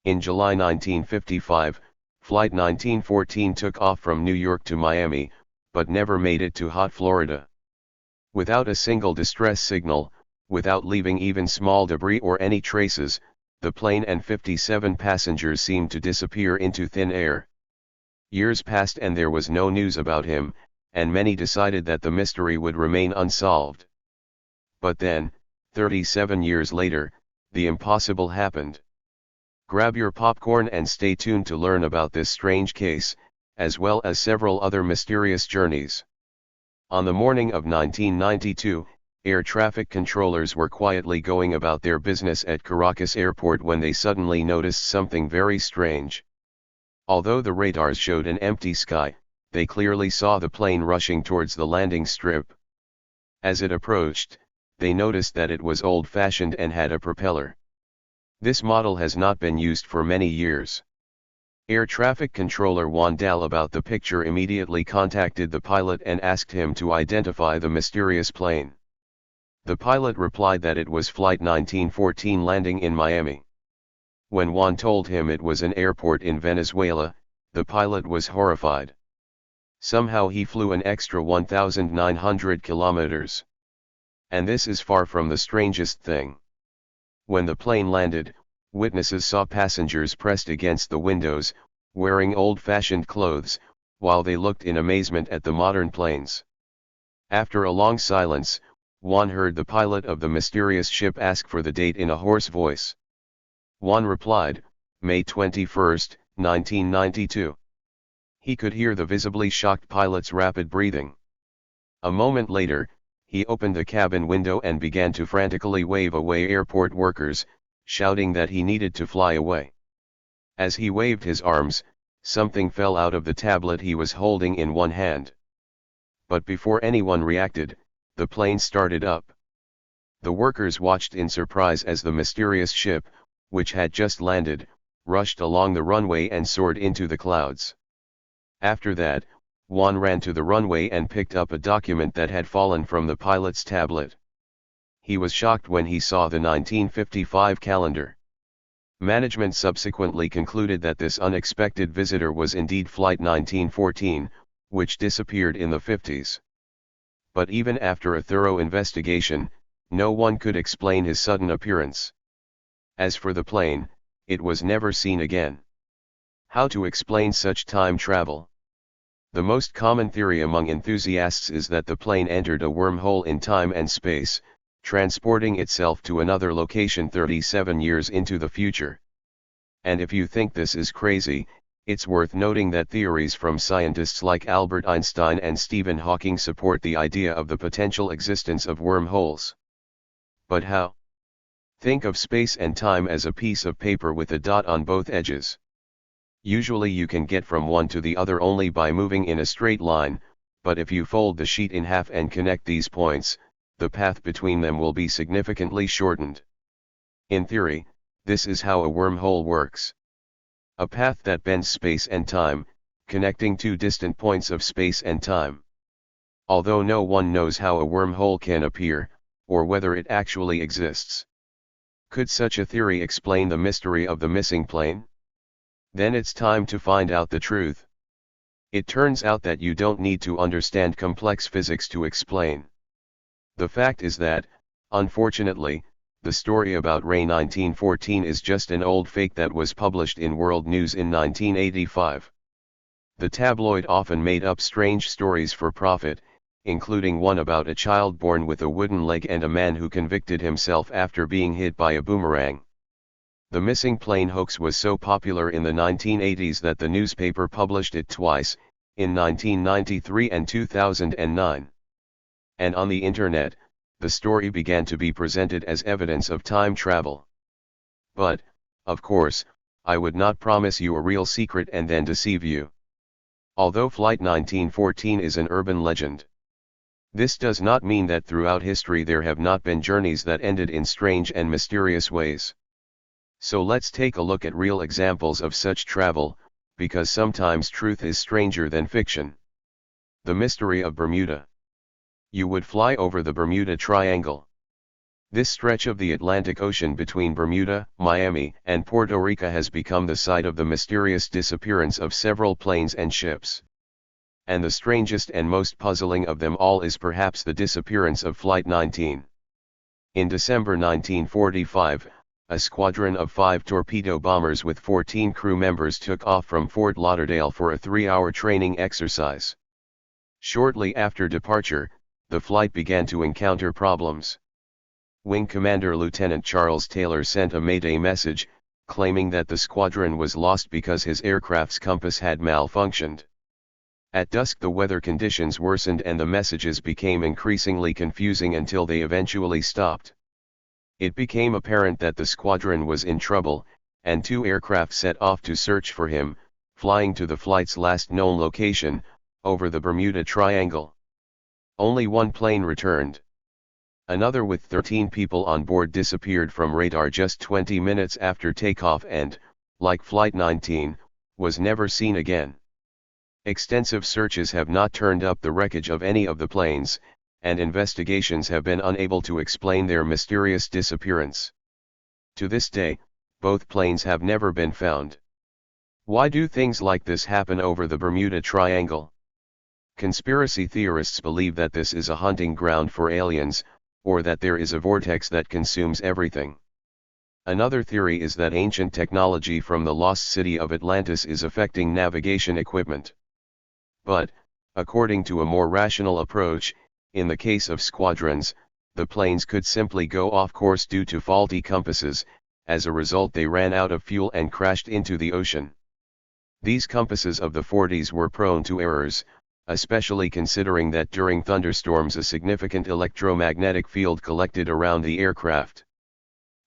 In July 1955, Flight 1914 took off from New York to Miami, but never made it to hot Florida. Without a single distress signal, without leaving even small debris or any traces, the plane and 57 passengers seemed to disappear into thin air. Years passed and there was no news about him, and many decided that the mystery would remain unsolved. But then, 37 years later, the impossible happened. Grab your popcorn and stay tuned to learn about this strange case, as well as several other mysterious journeys. On the morning of 1992, air traffic controllers were quietly going about their business at Caracas Airport when they suddenly noticed something very strange. Although the radars showed an empty sky, they clearly saw the plane rushing towards the landing strip. As it approached, they noticed that it was old-fashioned and had a propeller. This model has not been used for many years. Air traffic controller Juan Dal about the picture immediately contacted the pilot and asked him to identify the mysterious plane. The pilot replied that it was Flight 1914 landing in Miami. When Juan told him it was an airport in Venezuela, the pilot was horrified. Somehow he flew an extra 1,900 kilometers. And this is far from the strangest thing. When the plane landed, witnesses saw passengers pressed against the windows, wearing old-fashioned clothes, while they looked in amazement at the modern planes. After a long silence, Juan heard the pilot of the mysterious ship ask for the date in a hoarse voice. Juan replied, May 21, 1992. He could hear the visibly shocked pilot's rapid breathing. A moment later, he opened the cabin window and began to frantically wave away airport workers, shouting that he needed to fly away. As he waved his arms, something fell out of the tablet he was holding in one hand. But before anyone reacted, the plane started up. The workers watched in surprise as the mysterious ship, which had just landed, rushed along the runway and soared into the clouds. After that, Juan ran to the runway and picked up a document that had fallen from the pilot's tablet. He was shocked when he saw the 1955 calendar. Management subsequently concluded that this unexpected visitor was indeed Flight 1914, which disappeared in the 50s. But even after a thorough investigation, no one could explain his sudden appearance. As for the plane, it was never seen again. How to explain such time travel? The most common theory among enthusiasts is that the plane entered a wormhole in time and space, transporting itself to another location 37 years into the future. And if you think this is crazy, it's worth noting that theories from scientists like Albert Einstein and Stephen Hawking support the idea of the potential existence of wormholes. But how? Think of space and time as a piece of paper with a dot on both edges. Usually you can get from one to the other only by moving in a straight line, but if you fold the sheet in half and connect these points, the path between them will be significantly shortened. In theory, this is how a wormhole works. A path that bends space and time, connecting two distant points of space and time. Although no one knows how a wormhole can appear, or whether it actually exists. Could such a theory explain the mystery of the missing plane? Then it's time to find out the truth. It turns out that you don't need to understand complex physics to explain. The fact is that, unfortunately, the story about Ray 1914 is just an old fake that was published in World News in 1985. The tabloid often made up strange stories for profit, including one about a child born with a wooden leg and a man who convicted himself after being hit by a boomerang. The missing plane hoax was so popular in the 1980s that the newspaper published it twice, in 1993 and 2009. And on the internet, the story began to be presented as evidence of time travel. But, of course, I would not promise you a real secret and then deceive you. Although Flight 1914 is an urban legend, this does not mean that throughout history there have not been journeys that ended in strange and mysterious ways. So let's take a look at real examples of such travel, because sometimes truth is stranger than fiction. The mystery of Bermuda. You would fly over the Bermuda Triangle. This stretch of the Atlantic Ocean between Bermuda, Miami, and Puerto Rico has become the site of the mysterious disappearance of several planes and ships. And the strangest and most puzzling of them all is perhaps the disappearance of Flight 19. In December 1945, a squadron of 5 torpedo bombers with 14 crew members took off from Fort Lauderdale for a 3-hour training exercise. Shortly after departure, the flight began to encounter problems. Wing Commander Lieutenant Charles Taylor sent a Mayday message, claiming that the squadron was lost because his aircraft's compass had malfunctioned. At dusk the weather conditions worsened and the messages became increasingly confusing until they eventually stopped. It became apparent that the squadron was in trouble, and 2 aircraft set off to search for him, flying to the flight's last known location, over the Bermuda Triangle. Only 1 plane returned. Another with 13 people on board disappeared from radar just 20 minutes after takeoff and, like Flight 19, was never seen again. Extensive searches have not turned up the wreckage of any of the planes, and investigations have been unable to explain their mysterious disappearance. To this day, both planes have never been found. Why do things like this happen over the Bermuda Triangle? Conspiracy theorists believe that this is a hunting ground for aliens, or that there is a vortex that consumes everything. Another theory is that ancient technology from the lost city of Atlantis is affecting navigation equipment. But, according to a more rational approach, in the case of squadrons, the planes could simply go off course due to faulty compasses. As a result they ran out of fuel and crashed into the ocean. These compasses of the 40s were prone to errors, especially considering that during thunderstorms a significant electromagnetic field collected around the aircraft.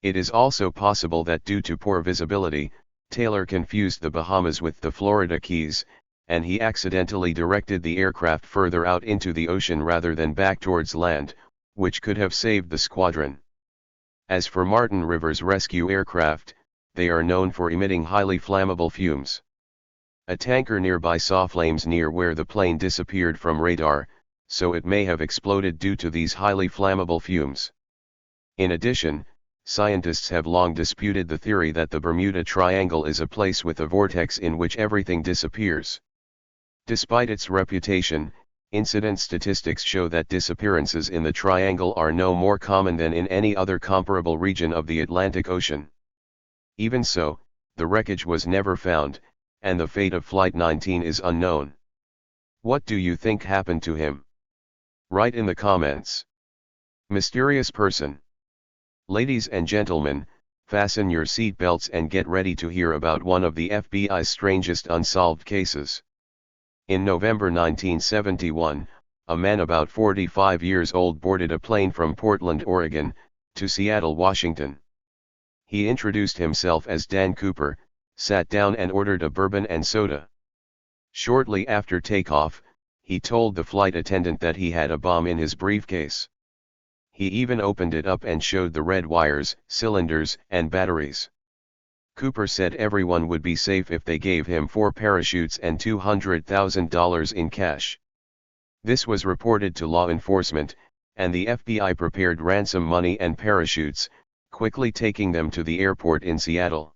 It is also possible that due to poor visibility, Taylor confused the Bahamas with the Florida Keys, and he accidentally directed the aircraft further out into the ocean rather than back towards land, which could have saved the squadron. As for Martin River's rescue aircraft, they are known for emitting highly flammable fumes. A tanker nearby saw flames near where the plane disappeared from radar, so it may have exploded due to these highly flammable fumes. In addition, scientists have long disputed the theory that the Bermuda Triangle is a place with a vortex in which everything disappears. Despite its reputation, incident statistics show that disappearances in the triangle are no more common than in any other comparable region of the Atlantic Ocean. Even so, the wreckage was never found, and the fate of Flight 19 is unknown. What do you think happened to him? Write in the comments. Mysterious person. Ladies and gentlemen, fasten your seatbelts and get ready to hear about one of the FBI's strangest unsolved cases. In November 1971, a man about 45 years old boarded a plane from Portland, Oregon, to Seattle, Washington. He introduced himself as Dan Cooper, sat down and ordered a bourbon and soda. Shortly after takeoff, he told the flight attendant that he had a bomb in his briefcase. He even opened it up and showed the red wires, cylinders, and batteries. Cooper said everyone would be safe if they gave him 4 parachutes and $200,000 in cash. This was reported to law enforcement, and the FBI prepared ransom money and parachutes, quickly taking them to the airport in Seattle.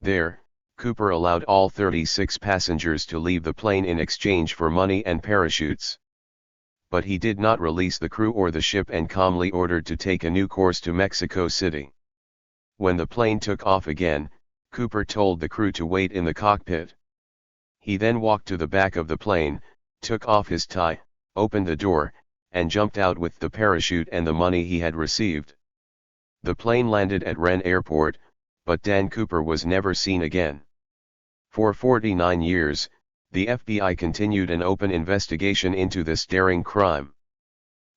There, Cooper allowed all 36 passengers to leave the plane in exchange for money and parachutes. But he did not release the crew or the ship and calmly ordered to take a new course to Mexico City. When the plane took off again, Cooper told the crew to wait in the cockpit. He then walked to the back of the plane, took off his tie, opened the door, and jumped out with the parachute and the money he had received. The plane landed at Rennes Airport, but Dan Cooper was never seen again. For 49 years, the FBI continued an open investigation into this daring crime.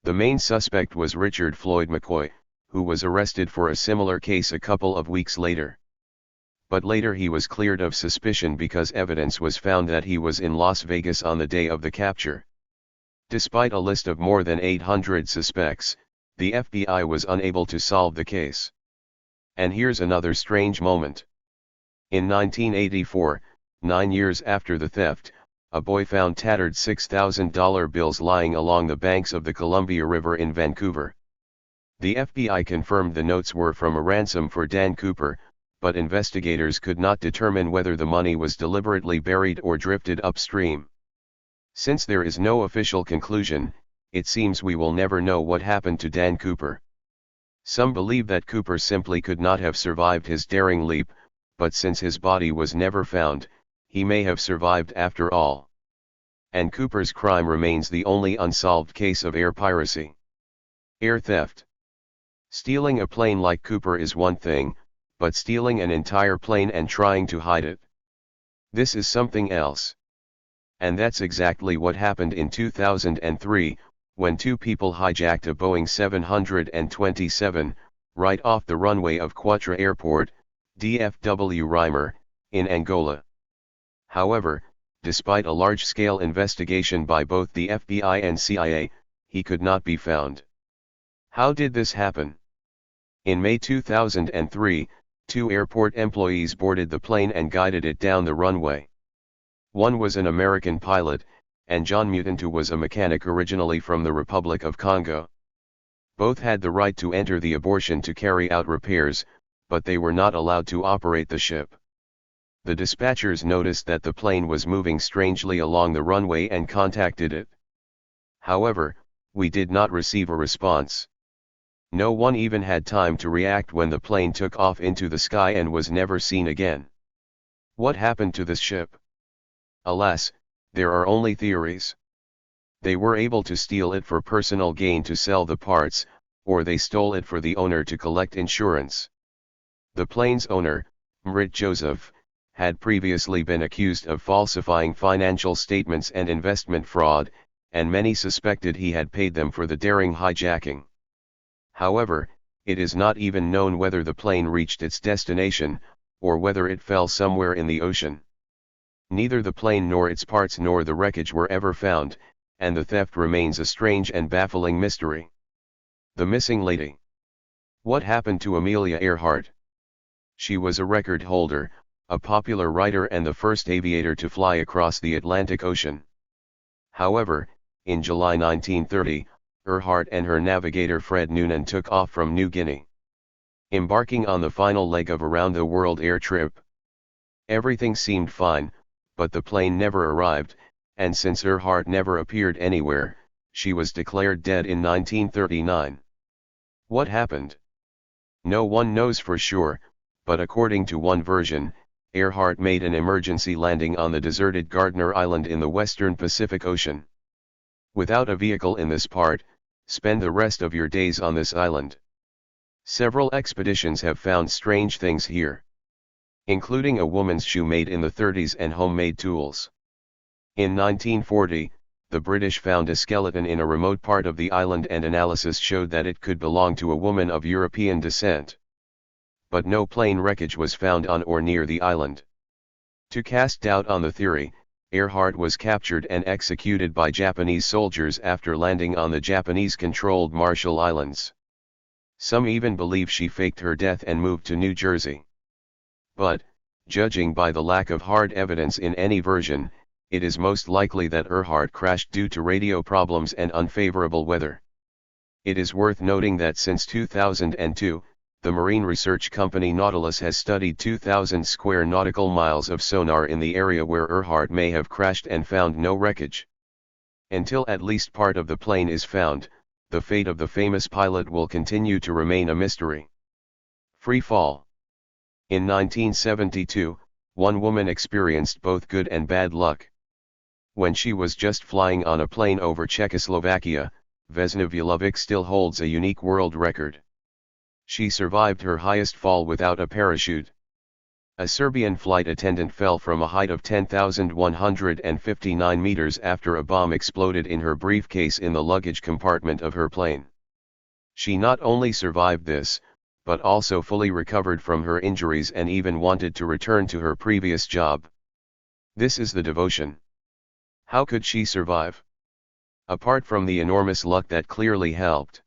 The main suspect was Richard Floyd McCoy, who was arrested for a similar case a couple of weeks later. But later he was cleared of suspicion because evidence was found that he was in Las Vegas on the day of the capture. Despite a list of more than 800 suspects, the FBI was unable to solve the case. And here's another strange moment. In 1984, 9 years after the theft, a boy found tattered $6,000 bills lying along the banks of the Columbia River in Vancouver. The FBI confirmed the notes were from a ransom for Dan Cooper, but investigators could not determine whether the money was deliberately buried or drifted upstream. Since there is no official conclusion, it seems we will never know what happened to Dan Cooper. Some believe that Cooper simply could not have survived his daring leap, but since his body was never found, he may have survived after all. And Cooper's crime remains the only unsolved case of air piracy. Air theft. Stealing a plane like Cooper is one thing, but stealing an entire plane and trying to hide it, this is something else. And that's exactly what happened in 2003, when two people hijacked a Boeing 727, right off the runway of Quatra Airport, DFW Reimer, in Angola. However, despite a large-scale investigation by both the FBI and CIA, he could not be found. How did this happen? In May 2003, two airport employees boarded the plane and guided it down the runway. One was an American pilot, and John Mutantu was a mechanic originally from the Republic of Congo. Both had the right to enter the abortion to carry out repairs, but they were not allowed to operate the ship. The dispatchers noticed that the plane was moving strangely along the runway and contacted it. However, we did not receive a response. No one even had time to react when the plane took off into the sky and was never seen again. What happened to this ship? Alas, there are only theories. They were able to steal it for personal gain to sell the parts, or they stole it for the owner to collect insurance. The plane's owner, Mrit Joseph, had previously been accused of falsifying financial statements and investment fraud, and many suspected he had paid them for the daring hijacking. However, it is not even known whether the plane reached its destination, or whether it fell somewhere in the ocean. Neither the plane nor its parts nor the wreckage were ever found, and the theft remains a strange and baffling mystery. The missing lady. What happened to Amelia Earhart? She was a record holder, a popular writer and the first aviator to fly across the Atlantic Ocean. However, in July 1930, Earhart and her navigator Fred Noonan took off from New Guinea, embarking on the final leg of a round-the-world air trip. Everything seemed fine, but the plane never arrived, and since Earhart never appeared anywhere, she was declared dead in 1939. What happened? No one knows for sure, but according to one version, Earhart made an emergency landing on the deserted Gardner Island in the western Pacific Ocean. Without a vehicle in this part, spend the rest of your days on this island. Several expeditions have found strange things here, including a woman's shoe made in the 30s and homemade tools. In 1940, the British found a skeleton in a remote part of the island and analysis showed that it could belong to a woman of European descent. But no plane wreckage was found on or near the island. To cast doubt on the theory, Earhart was captured and executed by Japanese soldiers after landing on the Japanese-controlled Marshall Islands. Some even believe she faked her death and moved to New Jersey. But, judging by the lack of hard evidence in any version, it is most likely that Earhart crashed due to radio problems and unfavorable weather. It is worth noting that since 2002, the marine research company Nautilus has studied 2,000 square nautical miles of sonar in the area where Earhart may have crashed and found no wreckage. Until at least part of the plane is found, the fate of the famous pilot will continue to remain a mystery. Free fall. In 1972, one woman experienced both good and bad luck. When she was just flying on a plane over Czechoslovakia, Vesna Vulovic still holds a unique world record. She survived her highest fall without a parachute. A Serbian flight attendant fell from a height of 10,159 meters after a bomb exploded in her briefcase in the luggage compartment of her plane. She not only survived this, but also fully recovered from her injuries and even wanted to return to her previous job. This is the devotion. How could she survive? Apart from the enormous luck that clearly helped.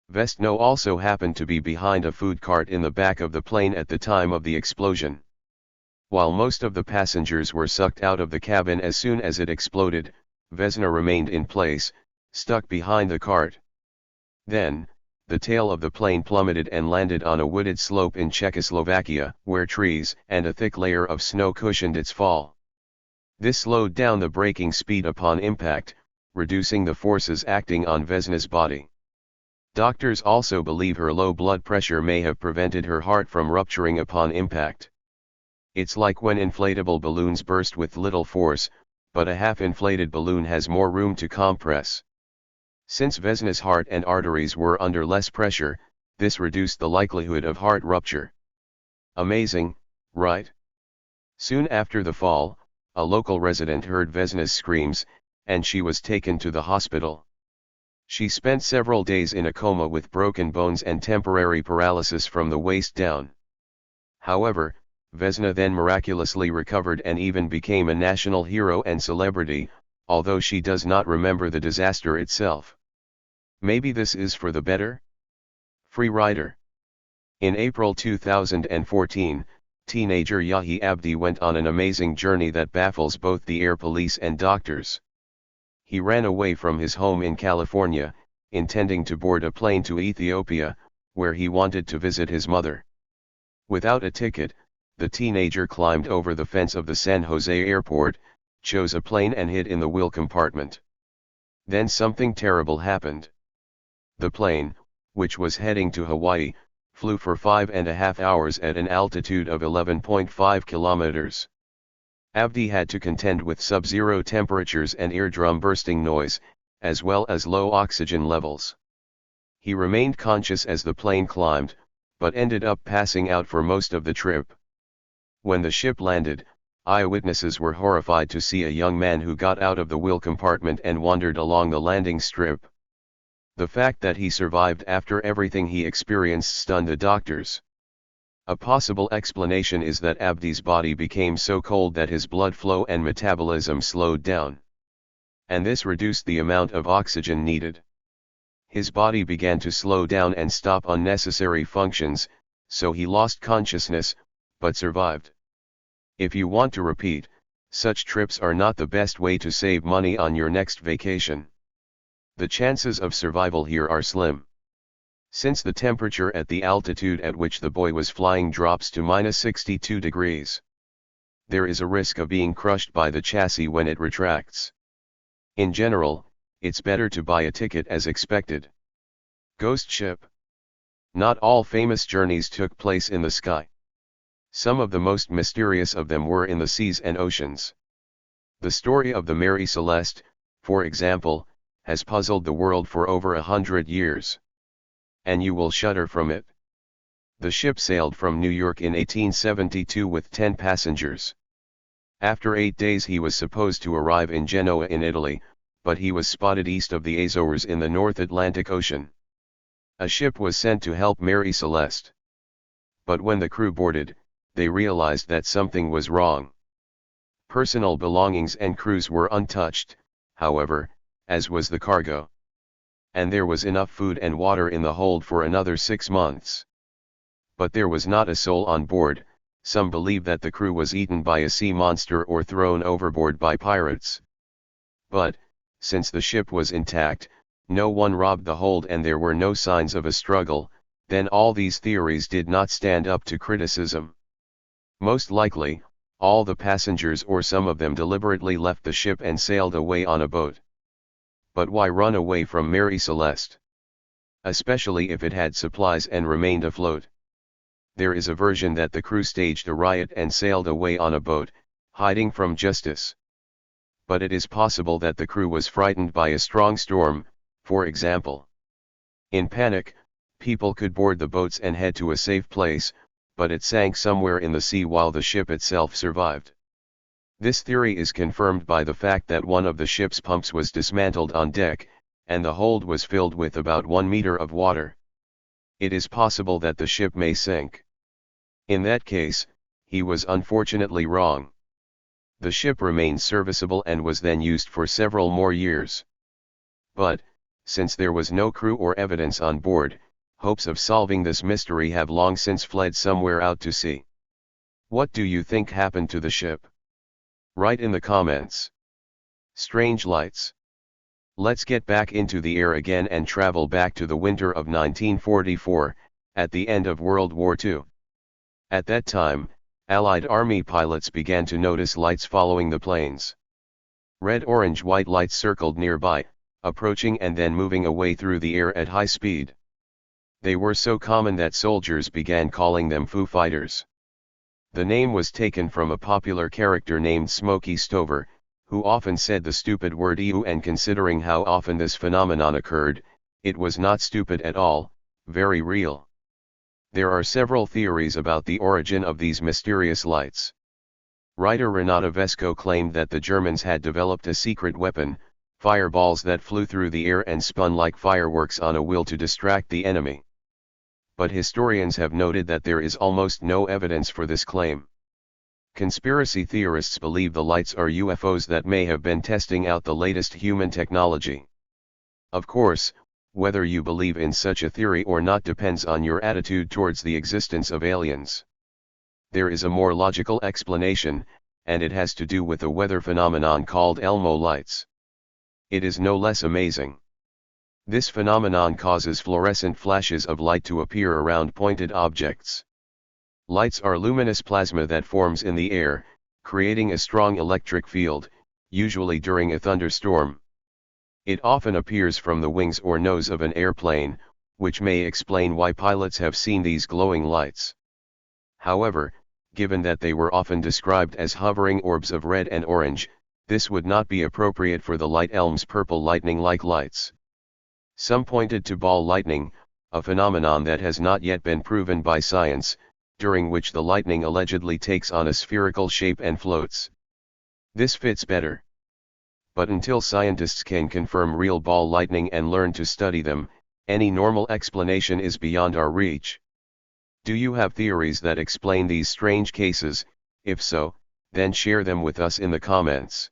Vesna also happened to be behind a food cart in the back of the plane at the time of the explosion. While most of the passengers were sucked out of the cabin as soon as it exploded, Vesna remained in place, stuck behind the cart. Then, the tail of the plane plummeted and landed on a wooded slope in Czechoslovakia, where trees and a thick layer of snow cushioned its fall. This slowed down the braking speed upon impact, reducing the forces acting on Vesna's body. Doctors also believe her low blood pressure may have prevented her heart from rupturing upon impact. It's like when inflatable balloons burst with little force, but a half-inflated balloon has more room to compress. Since Vesna's heart and arteries were under less pressure, this reduced the likelihood of heart rupture. Amazing, right? Soon after the fall, a local resident heard Vesna's screams, and she was taken to the hospital. She spent several days in a coma with broken bones and temporary paralysis from the waist down. However, Vesna then miraculously recovered and even became a national hero and celebrity, although she does not remember the disaster itself. Maybe this is for the better? Free Rider. In April 2014, teenager Yahi Abdi went on an amazing journey that baffles both the air police and doctors. He ran away from his home in California, intending to board a plane to Ethiopia, where he wanted to visit his mother. Without a ticket, the teenager climbed over the fence of the San Jose airport, chose a plane and hid in the wheel compartment. Then something terrible happened. The plane, which was heading to Hawaii, flew for 5.5 hours at an altitude of 11.5 kilometers. Abdi had to contend with sub-zero temperatures and eardrum bursting noise, as well as low oxygen levels. He remained conscious as the plane climbed, but ended up passing out for most of the trip. When the ship landed, eyewitnesses were horrified to see a young man who got out of the wheel compartment and wandered along the landing strip. The fact that he survived after everything he experienced stunned the doctors. A possible explanation is that Abdi's body became so cold that his blood flow and metabolism slowed down. And this reduced the amount of oxygen needed. His body began to slow down and stop unnecessary functions, so he lost consciousness, but survived. If you want to repeat, such trips are not the best way to save money on your next vacation. The chances of survival here are slim. Since the temperature at the altitude at which the boy was flying drops to -62 degrees. There is a risk of being crushed by the chassis when it retracts. In general, it's better to buy a ticket as expected. Ghost ship. Not all famous journeys took place in the sky. Some of the most mysterious of them were in the seas and oceans. The story of the Mary Celeste, for example, has puzzled the world for over 100 years. And you will shudder from it. The ship sailed from New York in 1872 with 10 passengers. After 8 days he was supposed to arrive in Genoa in Italy, but he was spotted east of the Azores in the North Atlantic Ocean. A ship was sent to help Mary Celeste. But when the crew boarded, they realized that something was wrong. Personal belongings and crews were untouched, however, as was the cargo. And there was enough food and water in the hold for another 6 months. But there was not a soul on board. Some believe that the crew was eaten by a sea monster or thrown overboard by pirates. But, since the ship was intact, no one robbed the hold and there were no signs of a struggle, then all these theories did not stand up to criticism. Most likely, all the passengers or some of them deliberately left the ship and sailed away on a boat. But why run away from Mary Celeste? Especially if it had supplies and remained afloat. There is a version that the crew staged a riot and sailed away on a boat, hiding from justice. But it is possible that the crew was frightened by a strong storm, for example. In panic, people could board the boats and head to a safe place, but it sank somewhere in the sea while the ship itself survived. This theory is confirmed by the fact that one of the ship's pumps was dismantled on deck, and the hold was filled with about 1 meter of water. It is possible that the ship may sink. In that case, he was unfortunately wrong. The ship remained serviceable and was then used for several more years. But, since there was no crew or evidence on board, hopes of solving this mystery have long since fled somewhere out to sea. What do you think happened to the ship? Write in the comments. Strange lights. Let's get back into the air again and travel back to the winter of 1944, at the end of World War II. At that time, Allied Army pilots began to notice lights following the planes. Red, orange, white lights circled nearby, approaching and then moving away through the air at high speed. They were so common that soldiers began calling them Foo Fighters. The name was taken from a popular character named Smokey Stover, who often said the stupid word ew, and considering how often this phenomenon occurred, it was not stupid at all, very real. There are several theories about the origin of these mysterious lights. Writer Renata Vesco claimed that the Germans had developed a secret weapon, fireballs that flew through the air and spun like fireworks on a wheel to distract the enemy. But historians have noted that there is almost no evidence for this claim. Conspiracy theorists believe the lights are UFOs that may have been testing out the latest human technology. Of course, whether you believe in such a theory or not depends on your attitude towards the existence of aliens. There is a more logical explanation, and it has to do with a weather phenomenon called Elmo lights. It is no less amazing. This phenomenon causes fluorescent flashes of light to appear around pointed objects. Lights are luminous plasma that forms in the air, creating a strong electric field, usually during a thunderstorm. It often appears from the wings or nose of an airplane, which may explain why pilots have seen these glowing lights. However, given that they were often described as hovering orbs of red and orange, this would not be appropriate for the light Elm's purple lightning-like lights. Some pointed to ball lightning, a phenomenon that has not yet been proven by science, during which the lightning allegedly takes on a spherical shape and floats. This fits better. But until scientists can confirm real ball lightning and learn to study them, any normal explanation is beyond our reach. Do you have theories that explain these strange cases? If so, then share them with us in the comments.